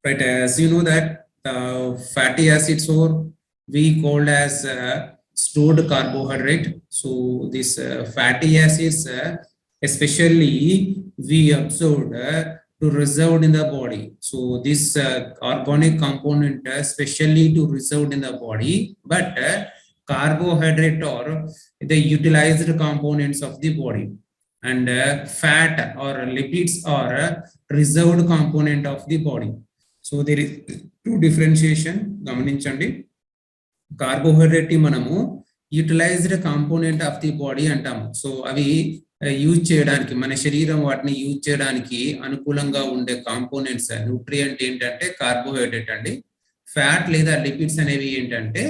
right? As you know that fatty acids or we called as stored carbohydrate. So this fatty acids, especially we observed to reserved in the body. So this organic component especially to reserved in the body, but carbohydrate or the utilized components of the body, and fat or lipids are reserved component of the body. So there is two differentiation గమనించండి. Carbohydrate మనము utilised component of the body అంటాము. So అవి use చేయడానికి మన శరీరం వాటిని use చేయడానికి అనుకూలంగా ఉండే కాంపోనెంట్స్ న్యూట్రియంట్ ఏంటంటే కార్బోహైడ్రేట్ అండి. ఫ్యాట్ లేదా లిపిడ్స్ అనేవి ఏంటంటే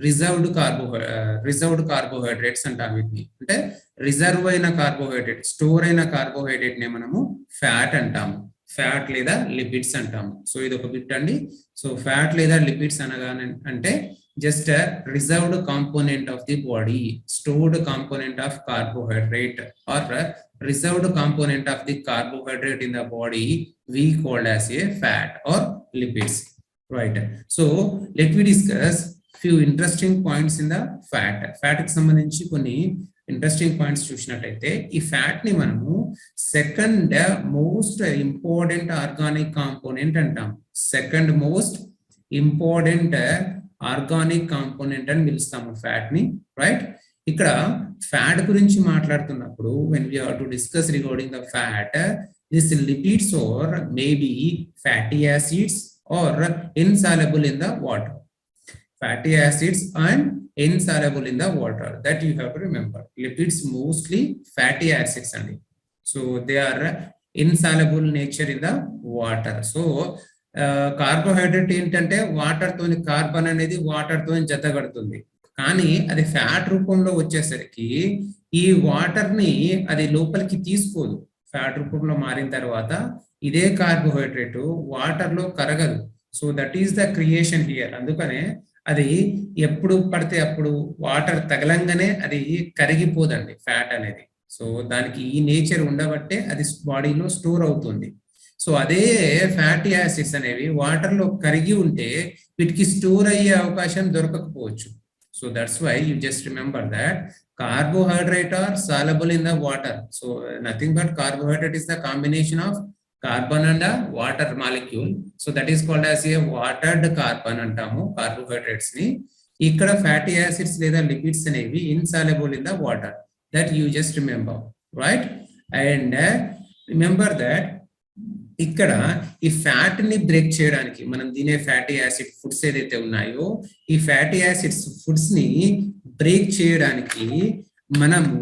రిజర్వ్డ్ కార్బోహైడ్రేట్స్ అంటాం. వీటిని అంటే రిజర్వ్ అయిన కార్బోహైడ్రేట్, స్టోర్ అయిన కార్బోహైడ్రేట్ నే మనము ఫ్యాట్ అంటాము, ఫ్యాట్ లేదా లిపిడ్స్ అంటాము. సో ఇది ఒక బిట్ అండి. సో ఫ్యాట్ లేదా లిపిడ్స్ అనగా అంటే just a reserved component of the body, stored component of carbohydrate or a reserved component of the carbohydrate in the body we call as a fat or lipids, right? So let me discuss few interesting points in the fat. Fat కి సంబంధించి కొన్ని interesting points చూసినట్లయితే ఈ fat ని మనము second most important organic component అంటాం. Second most important organic component అని పిలుస్తాము ఫ్యాట్ ని, రైట్? ఇక్కడ ఫ్యాట్ గురించి మాట్లాడుతున్నప్పుడు when we are to discuss regarding the fat, this lipids or maybe fatty acids or insoluble in the water. Fatty acids and insoluble in the water, that you have to remember. Lipids mostly fatty acids only, so they are insoluble nature in the water. So carbohydrate ఏంటంటే water తోని, carbon అనేది water తోని జతగడుతుంది, కానీ అది fat రూపంలో వచ్చేసరికి ఈ water ని అది లోపలికి తీసుకోదు. ఫ్యాట్ రూపంలో మారిన తర్వాత ఇదే కార్బోహైడ్రేట్ వాటర్ లో కరగదు. So that is the creation here. అందుకనే అది ఎప్పుడు పడితే అప్పుడు వాటర్ తగలంగానే అది కరిగిపోదండి ఫ్యాట్ అనేది. సో దానికి ఈ నేచర్ ఉండబట్టే అది బాడీలో స్టోర్ అవుతుంది. సో అదే ఫ్యాటీ యాసిడ్స్ అనేవి వాటర్ లో కరిగి ఉంటే వీటికి స్టోర్ అయ్యే అవకాశం దొరకకపోవచ్చు. So that's why you just remember that carbohydrate are soluble in the water. So nothing but carbohydrate is the combination of carbon and water molecule. So that is called as a watered carbon అంటాము carbohydrates ని. ఇక్కడ fatty acids లేదా lipids అనేవి insoluble in the water. That you just remember, right? And remember that ఇక్కడ ఈ fat ని break చేయడానికి మనం తినే ఫ్యాటీ యాసిడ్ ఫుడ్స్ ఏదైతే ఉన్నాయో ఈ ఫ్యాటీ యాసిడ్స్ ఫుడ్స్ ని బ్రేక్ చేయడానికి మనము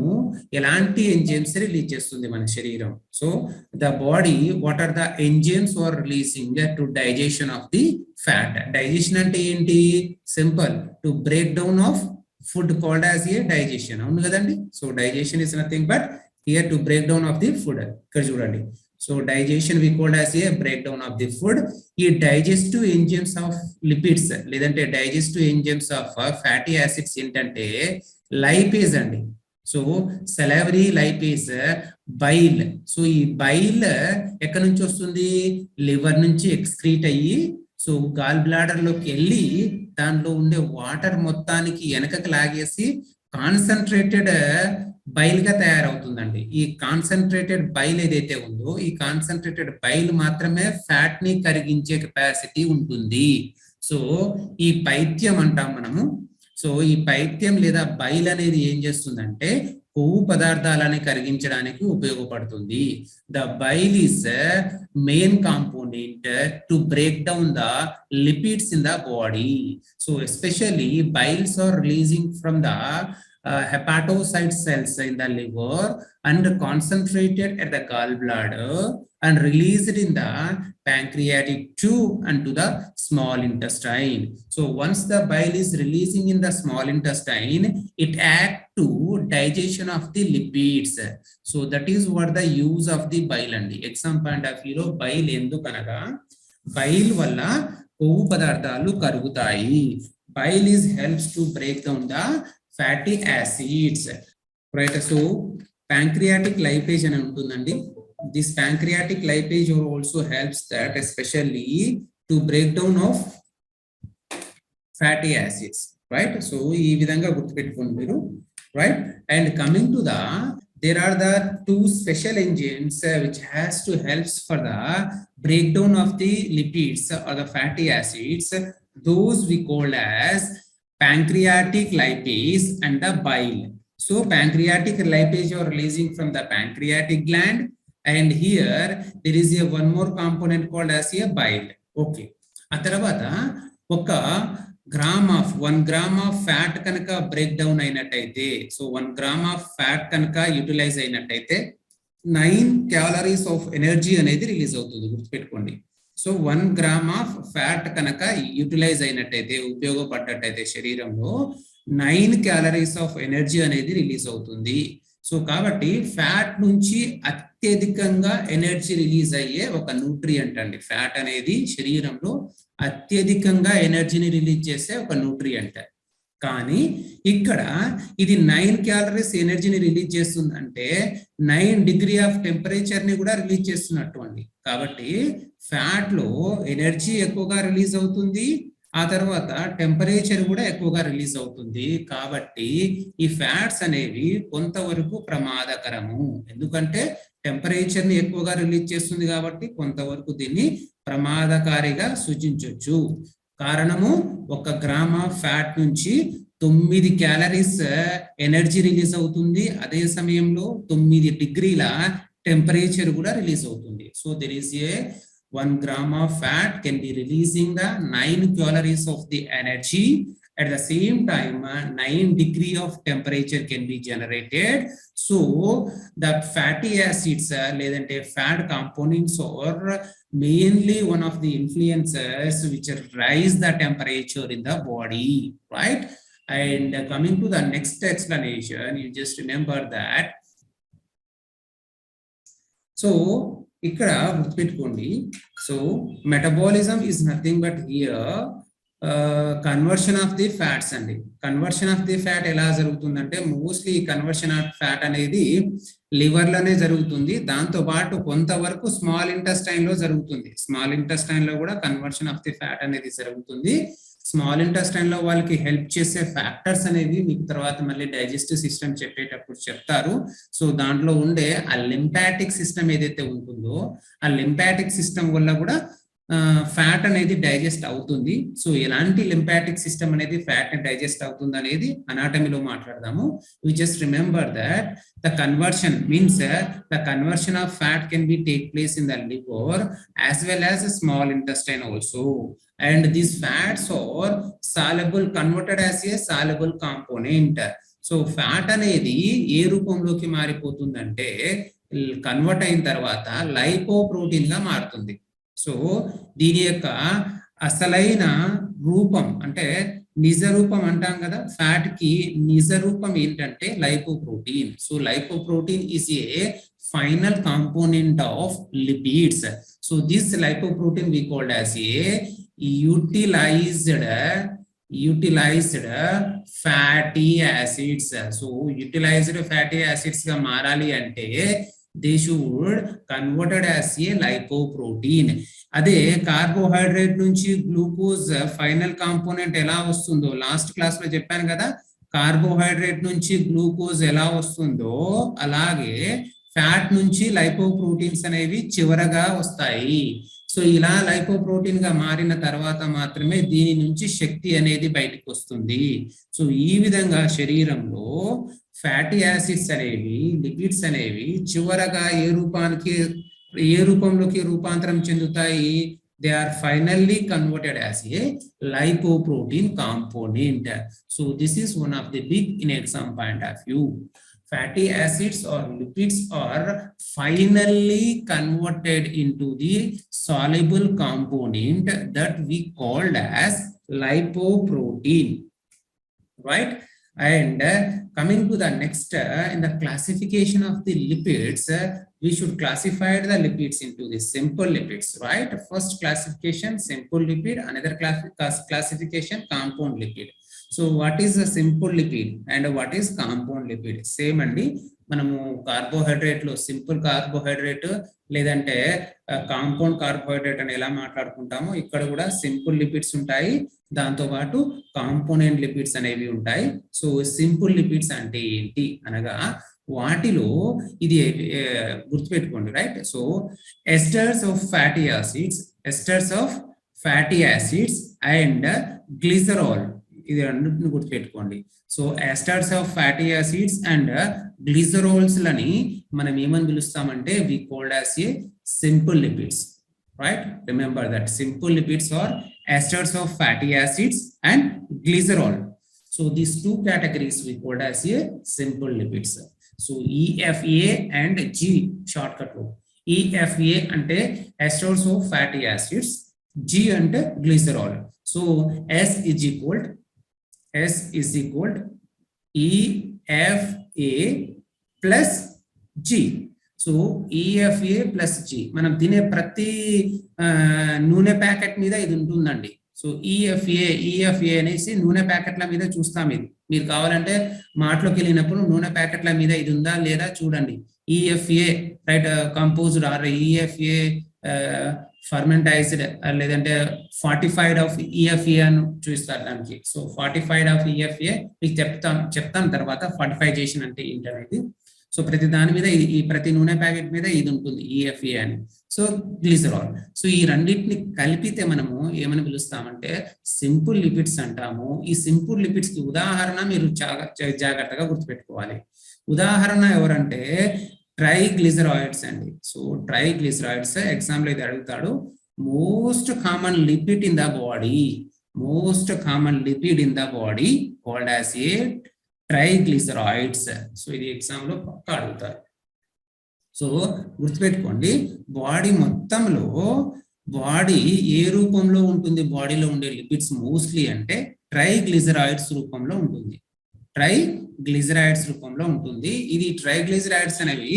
ఎలాంటి ఎంజైమ్స్ రిలీజ్ చేస్తుంది మన శరీరం. So the body, what are the enzymes are releasing to digestion of the fat. Digestion అంటే ఏంటి? Simple, to break down of food called as a digestion. అవును కదండి? So digestion is nothing but here to break down of the food. ఇక్కడ చూడండి, so digestion we called as a breakdown of the food. ఈ digestive enzymes of lipids లేదంటే digestive enzymes of fatty acids ఏంటంటే lipase అండి. So salivary lipase, bile. So ఈ bile ఎక్కడి నుంచి వస్తుంది? లివర్ నుంచి ఎక్స్క్రీట్ అయ్యి సో గాల్ బ్లాడర్ లోకి వెళ్ళి దానిలో ఉండే వాటర్ మొత్తానికి వెనకకి లాగేసి కాన్సన్ట్రేటెడ్ బైల్ గా తయారవుతుందండి. ఈ కాన్సన్ట్రేటెడ్ బైల్ ఏదైతే ఉందో ఈ కాన్సన్ట్రేటెడ్ బైల్ మాత్రమే ఫ్యాట్ ని కరిగించే కెపాసిటీ ఉంటుంది. సో ఈ పైత్యం అంటాం మనము. సో ఈ పైత్యం లేదా బైల్ అనేది ఏం చేస్తుందంటే కొవ్వు పదార్థాలని కరిగించడానికి ఉపయోగపడుతుంది. The bile is main component to break down the lipids in the body. So especially biles are releasing from the hepatocyte cells in the liver and concentrated at the gallbladder and released in the pancreatic tube and to the small intestine. So once the bile is releasing in the small intestine, it acts to digestion of the lipids. So that is what the use of the bile and exam point of view bile endukanaga bile valla kovu padarthalu karugutayi. Bile is helps to break down the fatty acids, right? So pancreatic lipase అని ఉంటుందండి. This pancreatic lipase also helps that especially to breakdown of fatty acids, right? So ee vidhanga gurtupeట్టుకోండి మీరు, right? And coming to the, there are the two special enzymes which has to helps for the breakdown of the lipids or the fatty acids. Those we call as pancreatic lipase and the bile. So pancreatic lipase are releasing from the pancreatic gland, and here there is a one more component called as a bile. Okay, ఆ తర్వాత ఒక gram of 1 gram of fat కనుక break down అయినట్టయితే, so 1 gram of fat కనుక utilise అయినట్టయితే 9 calories of energy అనేది release అవుతుంది, గుర్తుపెట్టుకోండి. సో 1 గ్రామ్ ఆఫ్ ఫ్యాట్ కనుక యూటిలైజ్ అయినట్టయితే, ఉపయోగపడ్డట్టయితే శరీరంలో 9 క్యాలరీస్ ఆఫ్ ఎనర్జీ అనేది రిలీజ్ అవుతుంది. సో కాబట్టి ఫ్యాట్ నుంచి అత్యధికంగా ఎనర్జీ రిలీజ్ అయ్యే ఒక న్యూట్రియంట్ అండి. ఫ్యాట్ అనేది శరీరంలో అత్యధికంగా ఎనర్జీని రిలీజ్ చేసే ఒక న్యూట్రియంట్. కానీ ఇక్కడ ఇది 9 క్యాలరీస్ ఎనర్జీని రిలీజ్ చేస్తుందంటే 9 డిగ్రీ ఆఫ్ టెంపరేచర్ ని కూడా రిలీజ్ చేస్తున్నట్టు అండి. కాబట్టి ఫ్యాట్ లో ఎనర్జీ ఎక్కువగా రిలీజ్ అవుతుంది, ఆ తర్వాత టెంపరేచర్ కూడా ఎక్కువగా రిలీజ్ అవుతుంది. కాబట్టి ఈ ఫ్యాట్స్ అనేవి కొంతవరకు ప్రమాదకరము, ఎందుకంటే టెంపరేచర్ ని ఎక్కువగా రిలీజ్ చేస్తుంది కాబట్టి కొంతవరకు దీన్ని ప్రమాదకారిగా సూచించవచ్చు. కారణము 1 గ్రామ్ ఆఫ్ ఫ్యాట్ నుంచి 9 క్యాలరీస్ ఎనర్జీ రిలీజ్ అవుతుంది, అదే సమయంలో 9 డిగ్రీల టెంపరేచర్ కూడా రిలీజ్ అవుతుంది. So there is a 1 gram of fat can be releasing the 9 calories of the energy. At the same time, 9 degree of temperature can be generated. So the fatty acids, ledante fat components are mainly one of the influences which rise the temperature in the body, right? And coming to the next explanation, you just remember that. So ఇక్కడ గుర్తుపెట్టుకోండి. So metabolism is nothing but here conversion of the fats అండి. Conversion of the fat ఎలా జరుగుతుందంటే, mostly conversion of fat అనేది liver లోనే జరుగుతుంది, దాంతో పాటు కొంతవరకు స్మాల్ ఇంటెస్టైన్ లో జరుగుతుంది. స్మాల్ ఇంటెస్టైన్ లో కూడా కన్వర్షన్ ఆఫ్ ది ఫ్యాట్ అనేది జరుగుతుంది. స్మాల్ ఇంటెస్టైన్ లో వాళ్ళకి హెల్ప్ చేసే ఫ్యాక్టర్స్ అనేవి మీకు తర్వాత మళ్ళీ డైజెస్టివ్ సిస్టమ్ చెప్పేటప్పుడు చెప్తారు. సో దాంట్లో ఉండే ఆ లింపాటిక్ సిస్టమ్ ఏదైతే ఉంటుందో, ఆ లింపాటిక్ సిస్టమ్ వల్ల కూడా ఫ్యాట్ అనేది డైజెస్ట్ అవుతుంది. సో ఎలాంటి లింపాటిక్ సిస్టమ్ అనేది ఫ్యాట్ ని డైజెస్ట్ అవుతుంది అనేది అనాటమీలో మాట్లాడదాము. We just remember that the conversion means the conversion of fat can be take place in the liver as well as small intestine also. And these fats are soluble, converted as a soluble component. So fat అనేది ఏ రూపంలోకి మారిపోతుందంటే, convert అయిన తర్వాత lipoprotein గా మారుతుంది. So దీని యొక్క అసలైన రూపం అంటే నిజ రూపం అంటాం కదా, ఫ్యాట్ కి నిజ రూపం ఏంటంటే lipoprotein. So lipoprotein is a final component of lipids. So this lipoprotein we called as a utilized fatty acids. So utilized fatty acids ga marali ante they should converted as a lipoprotein. అదే carbohydrate నుంచి glucose final component ఎలా వస్తుందో last class లో చెప్పాను కదా, carbohydrate నుంచి glucose ఎలా వస్తుందో అలాగే ఫ్యాట్ నుంచి లైపోప్రోటీన్స్ అనేవి చివరగా వస్తాయి. సో ఇలా లైపోప్రోటీన్ గా మారిన తర్వాత మాత్రమే దీని నుంచి శక్తి అనేది బయటకు వస్తుంది. సో ఈ విధంగా శరీరంలో ఫ్యాటీ యాసిడ్స్ అనేవి, లిపిడ్స్ అనేవి చివరగా ఏ రూపంలోకి రూపాంతరం చెందుతాయి? They are finally converted as a lipoprotein component. So this is one of the big in exam point of view. Fatty acids or lipids are finally converted into the soluble component that we called as lipoprotein, right? And coming to the next, in the classification of the lipids, we should classify the lipids into the simple lipids, right? First classification, simple lipid. Another classification, compound lipid. So what is a simple lipid and what is compound lipid? Same andi. మనము carbohydrate లో simple carbohydrate లేదంటే compound carbohydrate అని ఎలా మాట్లాడుకుంటామో ఇక్కడ కూడా simple lipids ఉంటాయి, దాంతో పాటు కాంపోనెంట్ లిపిడ్స్ అనేవి ఉంటాయి. సో సింపుల్ లిపిడ్స్ అంటే ఏంటి అనగా వాటిలో ఇది గుర్తుపెట్టుకోండి, right? So esters of fatty acids and glycerol, ఇది రెండింటిని గుర్తుపెట్టుకోండి. So esters of fatty acids and glycerols లని మనం ఏమని పిలుస్తామంటే we called as a simple lipids, right? Remember that simple lipids are esters of fatty acids and glycerol. So these two categories we called as a simple lipids. So EFA and G shortcut lo. EFA ante esters of fatty acids, G ante glycerol. So S is equal EFA plus G. So EFA plus G మనం తినే ప్రతి నూనె packet మీద ఇది ఉంటుందండి. So EFA అనేసి నూనె ప్యాకెట్ల మీద చూస్తాం. ఇది మీరు కావాలంటే మార్ట్లోకి వెళ్ళినప్పుడు నూనె ప్యాకెట్ల మీద ఇది ఉందా లేదా చూడండి. EFA right composed or EFA fermentised లేదంటే ఫార్టిఫైడ్ ఆఫ్ EFA అని చూస్తారు దానికి. సో ఫార్టిఫైడ్ ఆఫ్ EFA మీకు చెప్తాను తర్వాత ఫార్టిఫైజేషన్ అంటే ఏంటనేది. సో ప్రతి దాని మీద ఈ ప్రతి నూనె ప్యాకెట్ మీద ఇది ఉంటుంది EFA అని. So glycerol. సో ఈ రెండింటిని కలిపితే మనము ఏమని పిలుస్తామంటే సింపుల్ లిపిడ్స్ అంటాము. ఈ సింపుల్ లిపిడ్స్ కి ఉదాహరణ మీరు జాగ్రత్తగా గుర్తుపెట్టుకోవాలి. ఉదాహరణ ఎవరంటే ట్రైగ్లిసరాయిడ్స్ అండి. సో ట్రైగ్లిసరాయిడ్స్ ఎగ్జామ్ లో ఇది అడుగుతాడు. Most common lipid in the body called as a triglycerides. So ఇది ఎగ్జామ్ లో పక్కా అడుగుతారు. సో గుర్తుపెట్టుకోండి, బాడీ మొత్తంలో బాడీ ఏ రూపంలో ఉంటుంది, బాడీలో ఉండే లిపిడ్స్ మోస్ట్లీ అంటే ట్రైగ్లిసరాయిడ్స్ రూపంలో ఉంటుంది. ఇది ట్రైగ్లిసరాయిడ్స్ అనేవి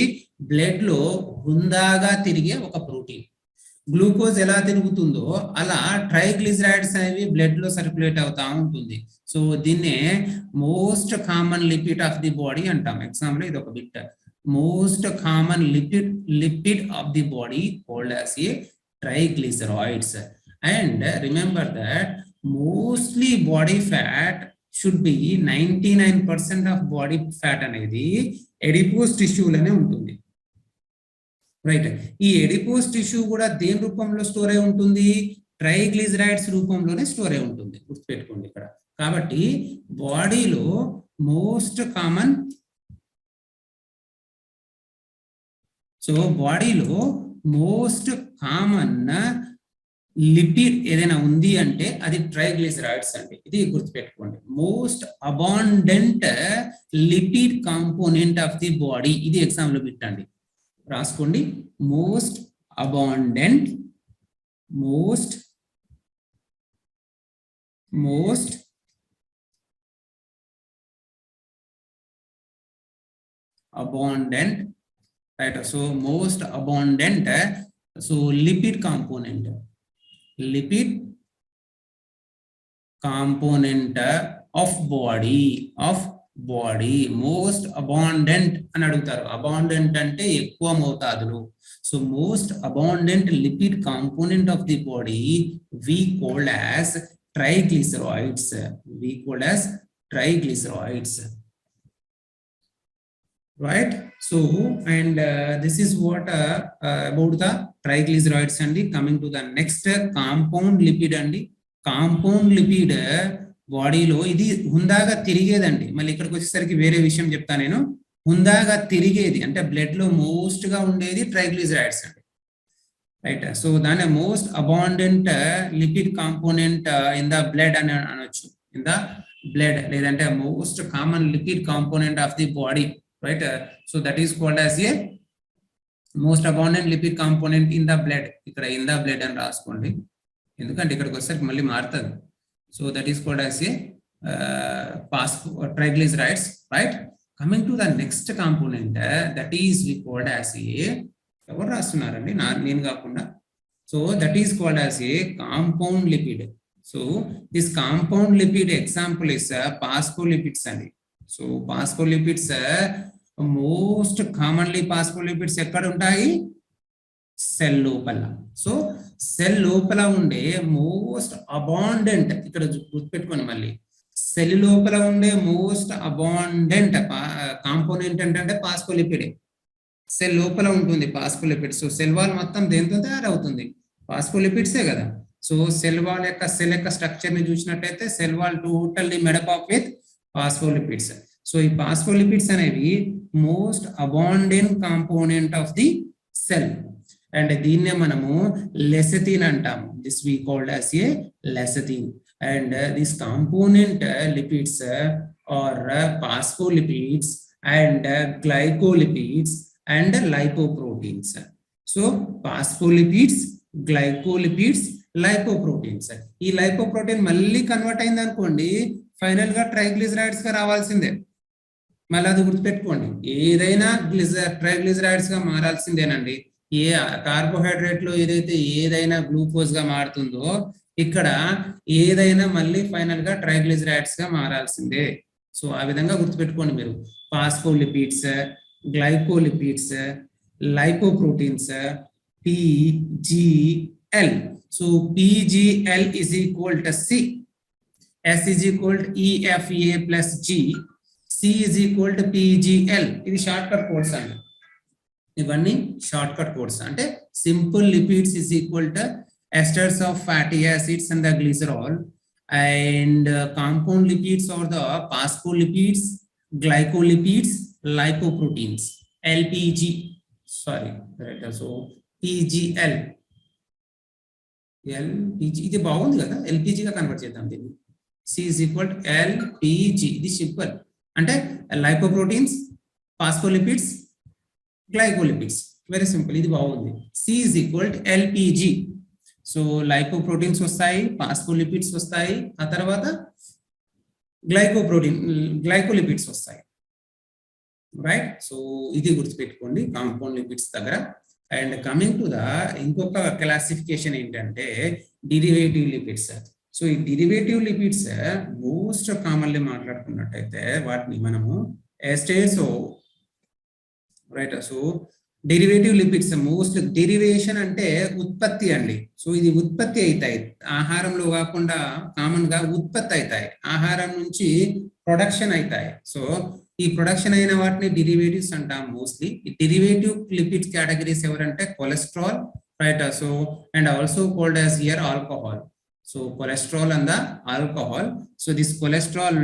బ్లడ్ లో హుందాగా తిరిగే ఒక ప్రోటీన్. గ్లూకోజ్ ఎలా తిరుగుతుందో అలా ట్రైగ్లిసరాయిడ్స్ అనేవి బ్లడ్ లో సర్క్యులేట్ అవుతా ఉంటుంది. సో దీన్నే most common lipid of the body అంటాం. ఎగ్జామ్ లో ఇది ఒక bit. Most common lipid of the body called as a triglycerides. And remember that mostly body fat should be 99% of body fat అనేది adipose టిష్యూలోనే ఉంటుంది, రైట్? ఈ ఎడిపోస్ టిష్యూ కూడా దేని రూపంలో స్టోర్ అయి ఉంటుంది? ట్రైగ్లిసరైడ్స్ రూపంలోనే స్టోర్ అయి ఉంటుంది. గుర్తుపెట్టుకోండి ఇక్కడ. కాబట్టి బాడీలో మోస్ట్ కామన్ లిపిడ్ ఏదైనా ఉంది అంటే అది ట్రైగ్లిసరైడ్స్ అండి. ఇది గుర్తుపెట్టుకోండి. Most abundant lipid component of the body. ఇది ఎగ్జామ్ లో పెట్టండి, రాసుకోండి. Most abundant right? So most abundant lipid component of body most abundant అని అడుగుతారు. అబాండెంట్ అంటే ఎక్కువ మోతాదులో. So most abundant lipid component of the body we called as triglycerides. Right? So and this is what about the triglycerides అండి. Coming to the next compound lipid అండి. Compound lipid బాడీలో ఇది హుందాగా తిరిగేదండి. మళ్ళీ ఇక్కడికి వచ్చేసరికి వేరే విషయం చెప్తా నేను. హుందాగా తిరిగేది అంటే బ్లడ్ లో మోస్ట్ గా ఉండేది ట్రైగ్లిసరైడ్స్ అండి, రైట్? సో దాని most abundant lipid component in the blood అని అనొచ్చు. ఇన్ ద బ్లడ్ లేదంటే most common lipid component of the body, right? So that is called as a most abundant lipid component in the blood. ఇక్కడ in the blood అని రాసుకోండి, ఎందుకంటే ఇక్కడికి వచ్చేసరికి మళ్ళీ మారుతుంది. So that is called as a triglycerides, right? Coming to the next component that is we called as a ఎవరు రాస్తున్నారండి నేను కాకుండా. So that is called as a compound lipid. So this compound lipid example is phospholipids అండి. So phospholipids most commonly phospholipids ఎక్కడ ఉంటాయి? Cell లోపల. So cell లోపల ఉండే most abundant, ఇక్కడ గుర్తుపెట్టుకోండి మళ్ళీ, సెల్ లోపల ఉండే మోస్ట్ అబాండెంట్ కాంపోనెంట్ అంటే ఫాస్ఫోలిపిడ్. సెల్ లోపల ఉంటుంది ఫాస్ఫోలిపిడ్. సో సెల్ వాల్ మొత్తం దేంతో తయారవుతుంది? ఫాస్ఫోలిపిడ్సే కదా. సో సెల్ వాల్ యొక్క స్ట్రక్చర్ ని చూసినట్టయితే cell wall totally made up of with phospholipids. So ఈ ఫాస్ఫోలిపిడ్స్ అనేవి most abundant component of the cell. And దీన్నే మనము లెసిథిన్ అంటాము. This we called as a lecithin. And this component lipids are phospholipids and glycolipids and lipoproteins. So phospholipids, glycolipids, lipoproteins. ఈ lipoprotein మళ్ళీ convert అయింది అనుకోండి, final గా triglycerides గా రావాల్సిందే. మళ్ళీ అది గుర్తుపెట్టుకోండి, ఏదైనా ట్రైగ్లిజరైడ్స్ గా మారాల్సిందేనండి. ఏ కార్బోహైడ్రేట్ లో ఏదైనా గ్లూకోజ్ గా మారుతుందో, ఇక్కడ ఏదైనా మళ్ళీ ఫైనల్ గా ట్రైగ్లిజరైడ్స్ గా మారాల్సిందే. సో ఆ విధంగా గుర్తుపెట్టుకోండి మీరు. Phospholipids, glycolipids, lipoproteins, PGL. So PGL is equal to C, S is equal to EFA plus G, C is equal to PGL. ఇది షార్ట్ కట్ కోడ్స్ అండి. ఇవన్నీ షార్ట్ కట్ కోడ్స్. అంటే simple lipids is equal to esters of fatty acids and the glycerol, and compound lipids or the phospholipids, glycolipids, lipoproteins, LPG, sorry, right? So PGL, LPG ఇది బాగుంది కదా, LPG గా convert చేద్దాం దీన్ని. C is equal to LPG. ఇది simple. అంటే lipoproteins, phospholipids, glycolipids, very simple. ఇది బాగుంది. C is equal to LPG. So lipoproteins వస్తాయి, phospholipids వస్తాయి, ఆ తర్వాత glycolipids వస్తాయి. రైట్. సో ఇది గుర్తుపెట్టుకోండి కాంపౌండ్ లిపిడ్స్ దగ్గర. అండ్ కమింగ్ టు ద ఇంకొక క్లాసిఫికేషన్ ఏంటంటే డిరివేటివ్ లిపిడ్స్. సో ఈ డిరివేటివ్ లిపిడ్స్ మోస్ట్ కామన్లీ మాట్లాడుకున్నట్టయితే వాటిని మనము estates, right. So derivative lipids most, derivation అంటే ఉత్పత్తి అండి. సో ఇది ఉత్పత్తి అవుతాయి, ఆహారంలో కాకుండా కామన్ గా ఉత్పత్తి అవుతాయి, ఆహారం నుంచి ప్రొడక్షన్ అవుతాయి. సో ఈ ప్రొడక్షన్ అయిన వాటిని డెరివేటివ్స్ అంటాం మోస్ట్లీ. ఈ డెరివేటివ్ లిపిడ్స్ కేటగిరీస్ ఎవరంటే cholesterol, right. So and also called as here alcohol. So cholesterol and the alcohol. So this cholesterol,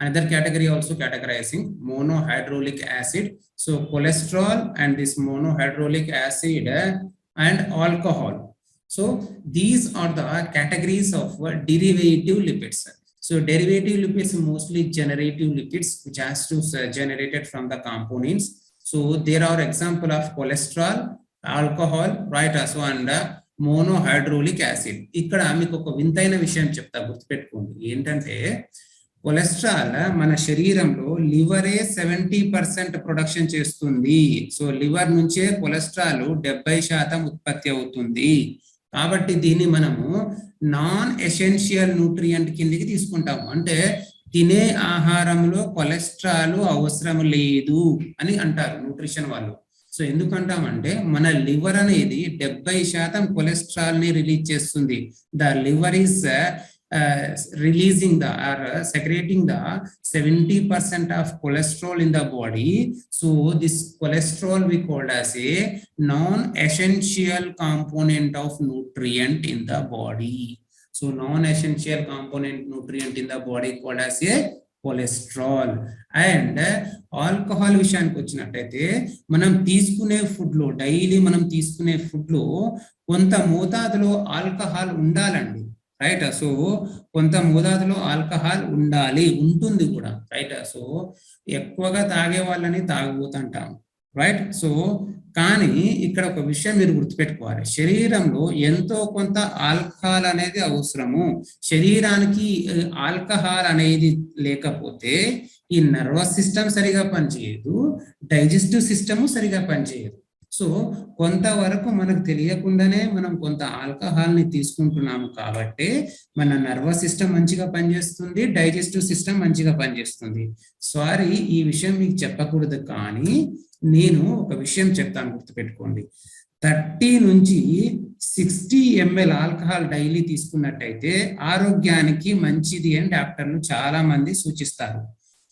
another category also categorizing monohydrolic acid. So cholesterol and this monohydrolic acid and alcohol. So these are the categories of derivative lipids. So derivative lipids mostly generative lipids which has to generated from the components. So there are example of cholesterol, alcohol, right. So and monohydrolic acid. ఇక్కడ మీకు ఒక వింతైన విషయం చెప్తా, గుర్తుపెట్టుకోండి. ఏంటంటే cholesterol మన శరీరంలో లివరే 70% ప్రొడక్షన్ చేస్తుంది. సో లివర్ నుంచే కొలెస్ట్రాల్ 70% ఉత్పత్తి అవుతుంది. కాబట్టి దీన్ని మనము నాన్ ఎసెన్షియల్ న్యూట్రియంట్ కిందికి తీసుకుంటాము. అంటే తినే ఆహారంలో కొలెస్ట్రాల్ అవసరం లేదు అని అంటారు న్యూట్రిషన్ వాళ్ళు. సో ఎందుకంటామంటే మన లివర్ అనేది 70% కొలెస్ట్రాల్ ని రిలీజ్ చేస్తుంది. The liver is releasing the or secreting the 70% of cholesterol in the body. So this cholesterol we called as a non essential component of nutrient in the body. So non essential component nutrient in the body called as a cholesterol. And alcohol విషయానికి వచ్చినట్టయితే మనం తీసుకునే food లో, daily మనం తీసుకునే food లో కొంత మోతాదులో ఆల్కహాల్ ఉండాలండి, రైట్. సో కొంత మోతాదులో ఆల్కహాల్ ఉండాలి, ఉంటుంది కూడా, రైట్. సో ఎక్కువగా తాగే వాళ్ళని తాగుబోతుంటాం, రైట్. సో కానీ ఇక్కడ ఒక విషయం మీరు గుర్తుపెట్టుకోవాలి, శరీరంలో ఎంతో కొంత ఆల్కహాల్ అనేది అవసరము. శరీరానికి ఆల్కహాల్ అనేది లేకపోతే ఈ నర్వస్ సిస్టమ్ సరిగా పనిచేయదు, డైజెస్టివ్ సిస్టమ్ సరిగా పనిచేయదు. సో కొంతవరకు మనకు తెలియకుండానే మనం కొంత ఆల్కహాల్ని తీసుకుంటున్నాము కాబట్టి మన నర్వస్ సిస్టమ్ మంచిగా పనిచేస్తుంది, డైజెస్టివ్ సిస్టమ్ మంచిగా పనిచేస్తుంది. సారీ ఈ విషయం మీకు చెప్పకూడదు, కానీ నేను ఒక విషయం చెప్తాను, గుర్తుపెట్టుకోండి. 30 నుంచి 60 ml ఆల్కహాల్ డైలీ తీసుకున్నట్టయితే ఆరోగ్యానికి మంచిది అని డాక్టర్లు చాలా మంది సూచిస్తారు.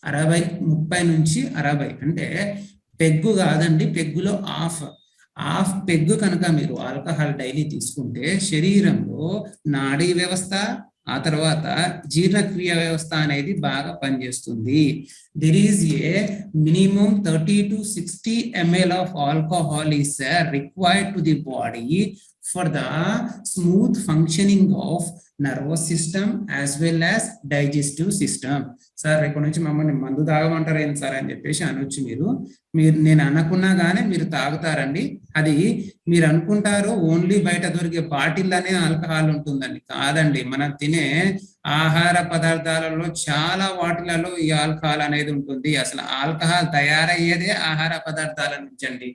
30 నుంచి 60 అంటే పెగ్గు కాదండి, పెగ్గులో హాఫ్ పెగ్గు కనుక మీరు ఆల్కహాల్ డైలీ తీసుకుంటే శరీరంలో నాడీ వ్యవస్థ, ఆ తర్వాత జీర్ణక్రియ వ్యవస్థ అనేది బాగా పనిచేస్తుంది. There is a minimum 30 to 60 ml of alcohol is required to the body for the smooth functioning of nervous system as well as digestive system. Sir రేపు నుంచి మమ్మల్ని మందు తాగమంటారు ఏంటి సార్ అని చెప్పేసి అనొచ్చు మీరు. నేను అనుకున్నా కానీ మీరు తాగుతారండి. అది మీరు అనుకుంటారు ఓన్లీ బయట దొరికే బాటిల్లోనే ఆల్కహాల్ ఉంటుందండి. కాదండి, మనం తినే ఆహార పదార్థాలలో చాలా వాటిలలో ఈ ఆల్కహాల్ అనేది ఉంటుంది. అసలు ఆల్కహాల్ తయారయ్యేదే ఆహార పదార్థాల నుంచి అండి.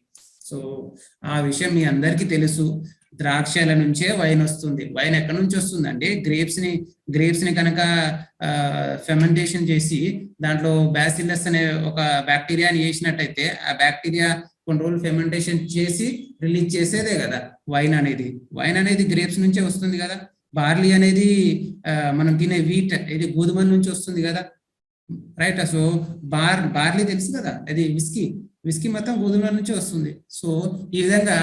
సో ఆ విషయం మీ అందరికీ తెలుసు. ద్రాక్షల నుంచే వైన్ వస్తుంది. వైన్ ఎక్కడి నుంచి వస్తుందండి? గ్రేప్స్ ని కనుక ఫెర్మెంటేషన్ చేసి దాంట్లో బ్యాసిల్లస్ అనే ఒక బ్యాక్టీరియాని వేసినట్టయితే ఆ బ్యాక్టీరియా కొన్ని రోజులు ఫెర్మెంటేషన్ చేసి రిలీజ్ చేసేదే కదా వైన్ అనేది గ్రేప్స్ నుంచే వస్తుంది కదా. బార్లీ అనేది మనం తినే వీట్ ఇది గోధుమల నుంచి వస్తుంది కదా, రైట్? సో బార్లీ తెలుసు కదా, అది విస్కీ మొత్తం గోధుమల నుంచి వస్తుంది. సో ఈ విధంగా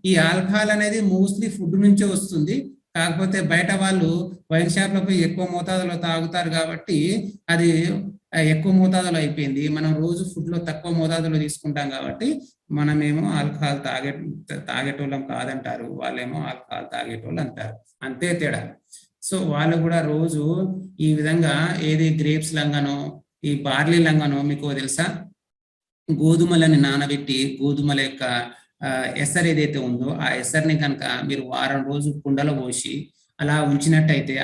ఈ ఆల్కహాల్ అనేది మోస్ట్లీ ఫుడ్ నుంచే వస్తుంది. కాకపోతే బయట వాళ్ళు వైన్ షాప్లో పోయి ఎక్కువ మోతాదులో తాగుతారు కాబట్టి అది ఎక్కువ మోతాదులో అయిపోయింది. మనం రోజు ఫుడ్ లో తక్కువ మోతాదులో తీసుకుంటాం కాబట్టి మనమేమో ఆల్కహాల్ తాగేటోళ్ళం కాదంటారు, వాళ్ళేమో ఆల్కహాల్ తాగేటోళ్ళు అంటారు. అంతే తేడా. సో వాళ్ళు కూడా రోజు ఈ విధంగా ఏది గ్రేప్స్ లంగానో ఈ బార్లీ లంగానో మీకు తెలుసా, గోధుమలని నానబెట్టి గోధుమల యొక్క ఎసర్ ఏదైతే ఉందో ఆ ఎసర్ని కనుక మీరు వారం రోజు కుండలో పోసి అలా ఉంచినట్టయితే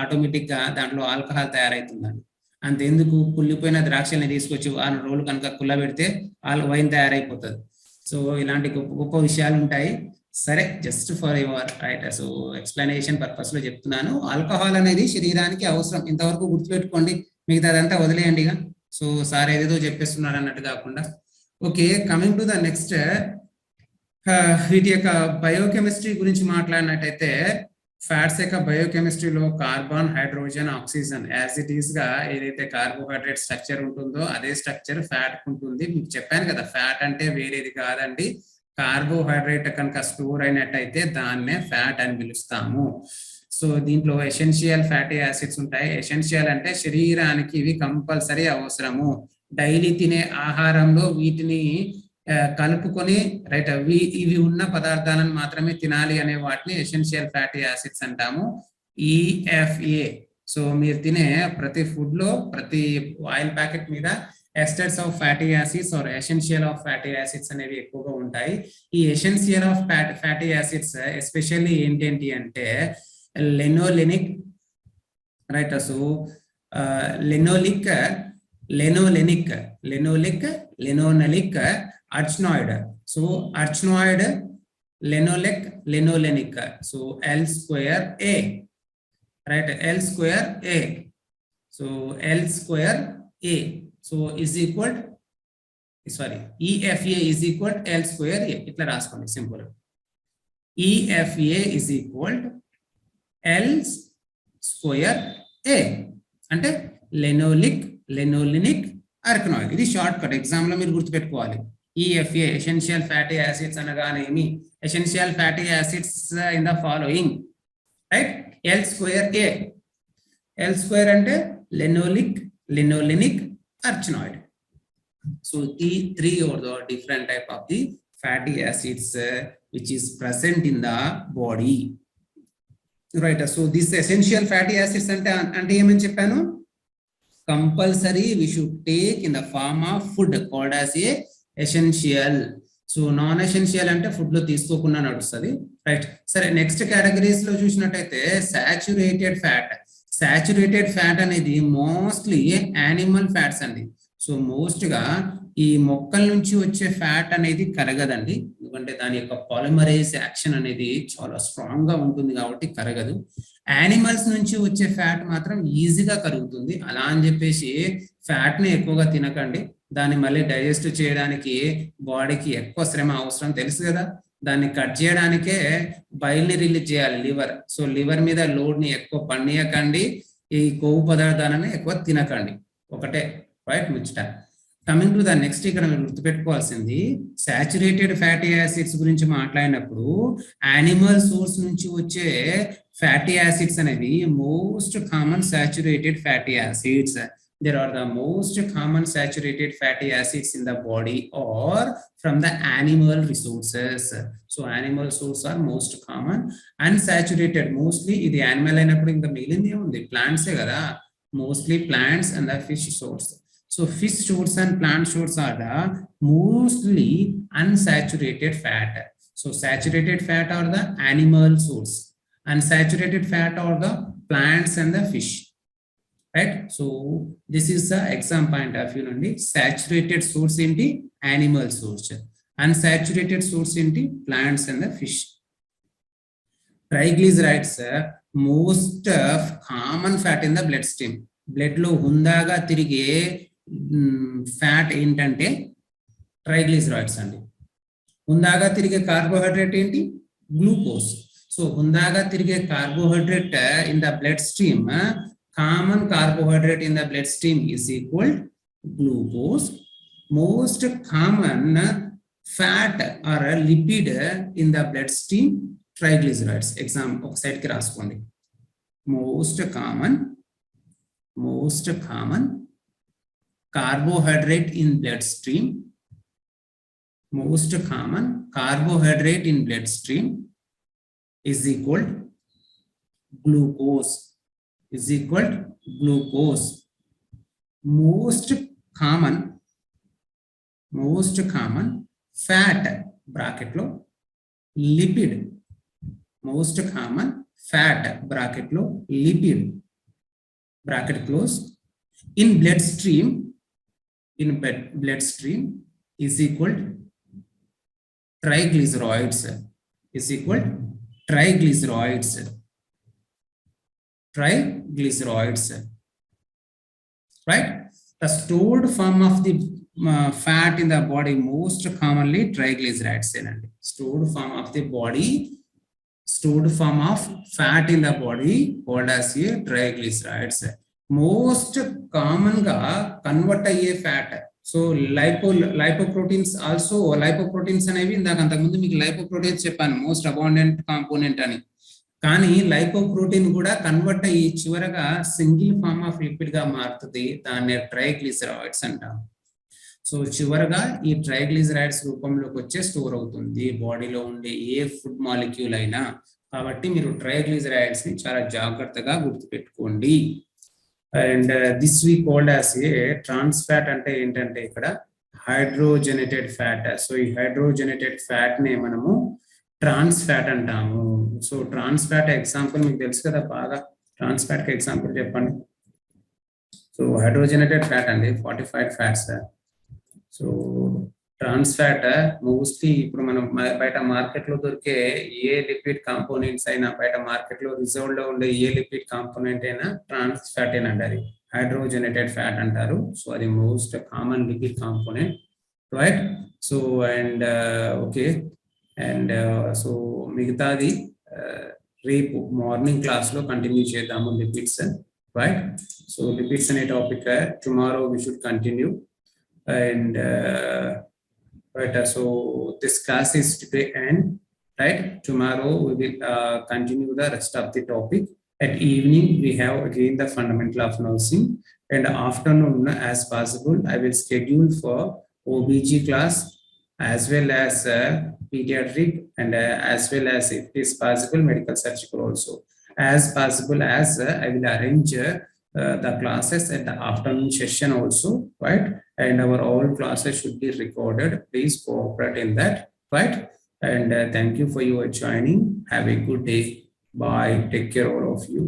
ఆటోమేటిక్ గా దాంట్లో ఆల్కహాల్ తయారవుతుందండి. అంతెందుకు, కుళ్ళిపోయిన ద్రాక్షల్ని తీసుకొచ్చి వారం రోజులు కనుక కుళ్ళబెడితే వైన్ తయారైపోతుంది. సో ఇలాంటి గొప్ప గొప్ప విషయాలు ఉంటాయి. సరే, just for your right so explanation purpose లో చెప్తున్నాను. ఆల్కహాల్ అనేది శరీరానికి అవసరం, ఇంతవరకు గుర్తుపెట్టుకోండి. మిగతాదంతా వదిలేయండి ఇక. సో సార్ ఏదేదో చెప్పేస్తున్నాడు అన్నట్టు కాకుండా. Okay, coming to the next, వీటి యొక్క బయోకెమిస్ట్రీ గురించి మాట్లాడినట్టయితే ఫ్యాట్స్ యొక్క బయోకెమిస్ట్రీలో carbon, hydrogen, oxygen as it is గా ఏదైతే కార్బోహైడ్రేట్ స్ట్రక్చర్ ఉంటుందో అదే స్ట్రక్చర్ ఫ్యాట్ ఉంటుంది. మీకు చెప్పాను కదా, ఫ్యాట్ అంటే వేరేది కాదండి, కార్బోహైడ్రేట్ కనుక స్టోర్ అయినట్టయితే దాన్నే ఫ్యాట్ అని పిలుస్తాము. సో దీంట్లో ఎసెన్షియల్ ఫ్యాటీ యాసిడ్స్ ఉంటాయి. ఎసెన్షియల్ అంటే శరీరానికి ఇవి కంపల్సరీ అవసరము. డైలీ తినే ఆహారంలో వీటిని కలుపుకొని రైట్ ఇవి ఉన్న పదార్థాలను మాత్రమే తినాలి అనే వాటిని ఎసెన్షియల్ ఫ్యాటీ యాసిడ్స్ అంటాము, EFA. సో మీరు తినే ప్రతి ఫుడ్ లో ప్రతి ఆయిల్ ప్యాకెట్ మీద esters of fatty acids or essential of fatty acids అనేవి ఎక్కువగా ఉంటాయి. ఈ essential of fatty acids especially ఏంటంటే అంటే linolenic, right? So linoleic, arachnoid. So arachnoid, linolenic. So L2A, right? L2A. So L2A so is equal, sorry, EFA is equal L2A. ఇట్లా రాసుకోండి simple. EFA is equal L2A అంటే linolenic అర్కనాయిడ్. ఇది short cut, exam లో మీరు గుర్తుపెట్టుకోవాలి. EFA essential fatty acids అనగానేమి, essential fatty acids in the following, right? L2A. L2 అంటే linolenic arachnoid. So the three or the different type of the fatty acids which is present in the body, right? So this essential fatty acids అంటే ఏమని చెప్పాను, compulsory we should take in the form of food called as a essential. So non essential అంటే food లో తీసుకోకుండా నడుస్తుంది, right? సరే, next categories లో చూసినట్టయితే సాచురేటెడ్ ఫ్యాట్ అనేది మోస్ట్లీ యానిమల్ ఫ్యాట్స్ అండి. సో మోస్ట్ గా ఈ మొక్కల నుంచి వచ్చే ఫ్యాట్ అనేది కరగదండి, ఎందుకంటే దాని యొక్క పాలిమరైజ్ యాక్షన్ అనేది చాలా స్ట్రాంగ్ గా ఉంటుంది కాబట్టి కరగదు. యానిమల్స్ నుంచి వచ్చే ఫ్యాట్ మాత్రం ఈజీగా కరుగుతుంది. అలా అని చెప్పేసి ఫ్యాట్ ని ఎక్కువగా తినకండి. దాన్ని మళ్ళీ డైజెస్ట్ చేయడానికి బాడీకి ఎక్కువ శ్రమ అవసరం, తెలుసు కదా. దాన్ని కట్ చేయడానికే బైల్ ని రిలీజ్ చేయాలి, లివర్. సో లివర్ మీద లోడ్ ని ఎక్కువ పనియకండి, ఈ కొవ్వు పదార్థాలను ఎక్కువ తినకండి. ఒకటే రైట్ ముచ్చట. కమింగ్ టు ద నెక్స్ట్, ఇక్కడ మీరు గుర్తుపెట్టుకోవాల్సింది సాచురేటెడ్ ఫ్యాటీ యాసిడ్స్ గురించి మాట్లాడినప్పుడు యానిమల్ సోర్స్ నుంచి వచ్చే ఫ్యాటీ యాసిడ్స్ అనేవి most common saturated fatty acids. There are the most common saturated fatty acids in the body or from the animal resources. So animal sources are most common. Unsaturated mostly ఇది animal అయినప్పుడు ఇంకా మిగిలింది ఏముంది, ప్లాంట్సే కదా. Mostly plants and the fish source. So fish source and plant source are the mostly unsaturated fat. So saturated fat are the animal source. Unsaturated fat are the plants and the fish. Right? So this is the exam point of view నుండి saturated source ఏంటి, animal source. Unsaturated source ఏంటి, plants and the fish. Triglycerides most common fat in the blood stream. Blood లో హుందాగా తిరిగే fat ఏంటంటే triglycerides అండి. హుందాగా తిరిగే కార్బోహైడ్రేట్ ఏంటి, గ్లూకోజ్. సో హుందాగా తిరిగే carbohydrate in the blood stream, common carbohydrate in the bloodstream is equal glucose. Most common fat or a lipid in the bloodstream, triglycerides. Example ఒక సైడ్ కి రాసుకోండి. most common carbohydrate in bloodstream, most common carbohydrate in bloodstream is equal glucose. Is equal to glucose. Most common fat bracket lo lipid. Most common fat bracket lo lipid bracket close in bloodstream is equal to triglycerides. Is equal to triglycerides. Right? The stored form of the fat in the body most commonly triglycerides. Stored form of fat in the body called as a triglycerides. Most common ga convert ayye fat. So lipoproteins also, lipoproteins అనేవి ఇందాక అంతకుముందు మీకు lipoproteins చెప్పాను, most abundant component అని. కానీ lipoprotein కూడా convert అయ్యి చివరగా సింగిల్ ఫార్మ్ ఆఫ్ లిపిడ్ గా మారుతుంది, దాన్ని ట్రైగ్లిసరైడ్స్ అంటాం. సో చివరగా ఈ ట్రైగ్లిసరైడ్స్ రూపంలోకి వచ్చే స్టోర్ అవుతుంది బాడీలో ఉండే ఏ ఫుడ్ మాలిక్యూల్ అయినా. కాబట్టి మీరు ట్రైగ్లిసరైడ్స్ ని చాలా జాగ్రత్తగా గుర్తుపెట్టుకోండి. And this we called as a trans fat. అంటే ఏంటంటే ఇక్కడ హైడ్రోజెనేటెడ్ ఫ్యాట్. సో ఈ హైడ్రోజెనేటెడ్ ఫ్యాట్ ని మనము ట్రాన్స్ ఫ్యాట్ అంటాము. సో ట్రాన్స్ ఫ్యాట్ ఎగ్జాంపుల్ మీకు తెలుసు కదా బాగా. ట్రాన్స్ ఫ్యాట్ కి ఎగ్జాంపుల్ చెప్పండి. సో హైడ్రోజెనేటెడ్ ఫ్యాట్ అండి, 45 fats. So trans fat mostly ఇప్పుడు మనం బయట మార్కెట్ లో దొరికే ఏ లిపిడ్ కాంపోనెంట్స్ అయినా, బయట మార్కెట్ లో రిజర్వ్ లో ఉండే ఏ లిపిడ్ కాంపోనెంట్ అయినా ట్రాన్స్ ఫ్యాట్ ఏనండి, అది హైడ్రోజెనేటెడ్ ఫ్యాట్ అంటారు. సో అది most common lipid component, right. So and okay, and so మిగతాది రేపు మార్నింగ్ క్లాస్ లో కంటిన్యూ చేద్దాము లిపిడ్స్, రైట్. సో లిపిడ్స్ అనే topic tomorrow we should continue. And right, so this class is today end, right? Tomorrow we will continue the rest of the topic. At evening we have again the fundamental of nursing, and afternoon as possible I will schedule for OBG class as well as pediatric, and as well as if it is possible medical surgical also. As possible as I will arrange the classes at the afternoon session also, right? And our all classes should be recorded. Please cooperate in that, right? And thank you for your joining. Have a good day. Bye. Take care all of you.